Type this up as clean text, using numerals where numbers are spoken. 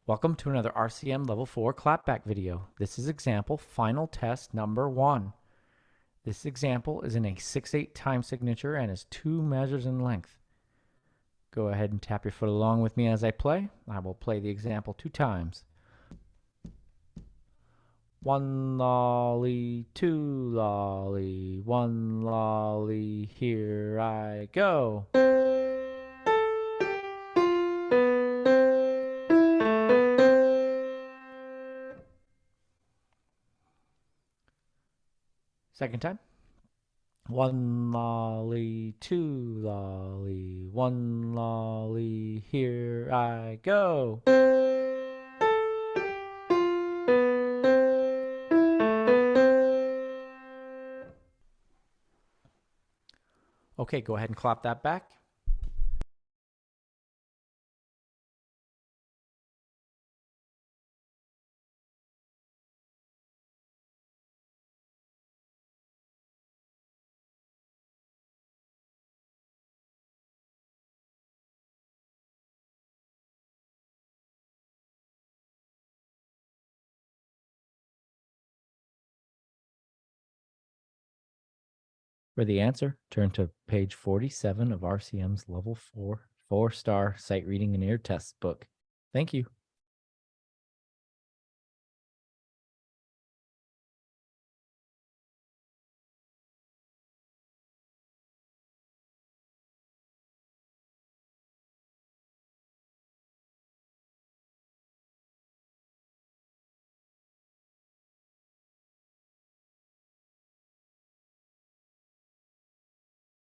Welcome to another RCM Level 4 Clapback video. This is example final test number 1. This example is in a 6/8 time signature and is 2 measures in length. Go ahead and tap your foot along with me as I play. I will play the example 2 times. 1 lolly, 2 lolly, 1 lolly, here I go. Second time. 1 lolly, 2 lolly, 1 lolly, here I go. Okay, go ahead and clap that back. For the answer, turn to page 47 of RCM's Level 4 4-star Sight Reading and Ear Test book. Thank you.